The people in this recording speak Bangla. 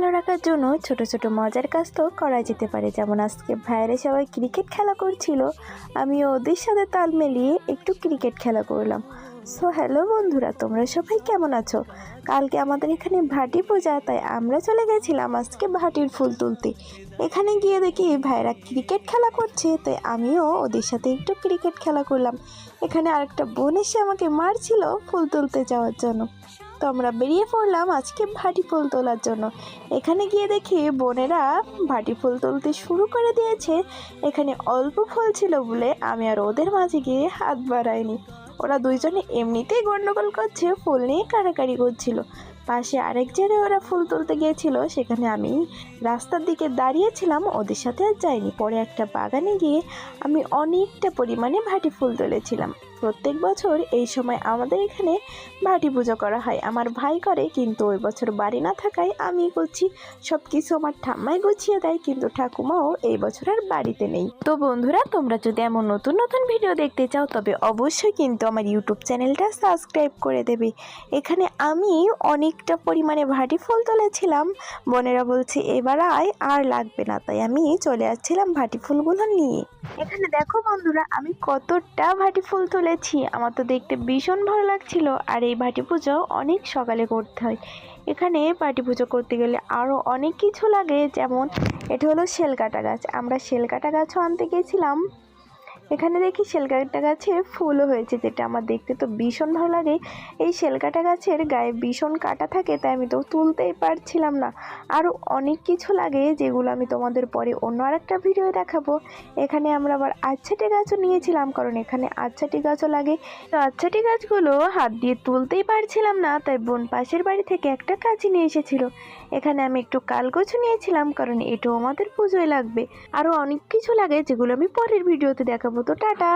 ভালো রাখার জন্য ছোট ছোট মজার কাজ তো করা যেতে পারে। যেমন আজকে ভাইয়েরা সবাই ক্রিকেট খেলা করছিল, আমি ওদের সাথে তাল মিলিয়ে একটু ক্রিকেট খেলা করলাম। সো হ্যালো বন্ধুরা, তোমরা সবাই কেমন আছো? কালকে আমাদের এখানে ভাটি পূজা, তাই আমরা চলে গেছিলাম আজকে ভাটির ফুল তুলতে। এখানে গিয়ে দেখি ভাইয়েরা ক্রিকেট খেলা করছে, তাই আমিও ওদের সাথে একটু ক্রিকেট খেলা করলাম। এখানে আরেকটা বোন এসে আমাকে মারছিল ফুল তুলতে যাওয়ার জন্য, তো আমরা বেরিয়ে পড়লাম আজকে ভাটি ফুল তোলার জন্য। এখানে গিয়ে দেখি বোনেরা ভাটি ফুল তুলতে শুরু করে দিয়েছে। এখানে অল্প ফুল ছিল বলে আমি আর ওদের মাঝে গিয়ে হাত বাড়াইনি। ওরা দুইজনে এমনিতেই গন্ডগোল করছে, ফুল নিয়ে কাড়াকাড়ি করছিল। পাশে আরেক জায়গায় ওরা ফুল তুলতে গিয়েছিল, সেখানে আমি রাস্তার দিকে দাঁড়িয়েছিলাম, ওদের সাথে আর যাইনি। পরে একটা বাগানে গিয়ে আমি অনেকটা পরিমাণে ভাটি ফুল তুলেছিলাম। প্রত্যেক বছর এই সময় আমাদের এখানে ভাটি পুজো করা হয়। আমার ভাই করে, কিন্তু ওই বছর বাড়ি না থাকায় আমি করছি। সব কিছু আমার ঠাম্মাই গুছিয়ে দেয়, কিন্তু ঠাকুমাও এই বছর আর বাড়িতে নেই। তো বন্ধুরা, তোমরা যদি এমন নতুন নতুন ভিডিও দেখতে চাও তবে অবশ্যই কিন্তু আমার ইউটিউব চ্যানেলটা সাবস্ক্রাইব করে দেবে। এখানে আমি অনেকটা পরিমাণে ভাটি ফুল তুলেছিলাম। বোনেরা বলছে এবার আয়, আর লাগবে না, তাই আমি চলে আসছিলাম ভাটি ফুলগুলো নিয়ে। এখানে দেখো বন্ধুরা, আমি কতটা ভাটি ফুল তুলেছি, আমার তো দেখতে ভীষণ ভালো লাগছিল। আর এই ভাটি পুজো অনেক সকালে করতে হয়। এখানে ভাটি পুজো করতে গেলে আরও অনেক কিছু লাগে, যেমন এটা হলো শেলকাটা গাছ। আমরা শেলকাটা গাছও আনতে গেছিলাম। এখানে দেখি শেলকাটা গাছে ফুলও হয়েছে, যেটা আমার দেখতে তো ভীষণ ভালো লাগে। এই শেলকাটা গাছের গায়ে ভীষণ কাটা থাকে, তাই আমি তো তুলতেই পারছিলাম না। আরও অনেক কিছু লাগে, যেগুলো আমি তোমাদের পরে অন্য আরেকটা ভিডিও দেখাবো। এখানে আমরা আবার আচ্ছাটি গাছও নিয়েছিলাম, কারণ এখানে আচ্ছাটি গাছও লাগে। তো আচ্ছাটি গাছগুলো হাত দিয়ে তুলতেই পারছিলাম না, তাই বোন পাশের বাড়ি থেকে একটা কাঁচি নিয়ে এসেছিল। এখানে আমি একটু কালগোছু নিয়েছিলাম, কারণ এটাও আমাদের পুজোয় লাগবে। আরও অনেক কিছু লাগে, যেগুলো আমি পরের ভিডিওতে দেখাবো। তো টাটা।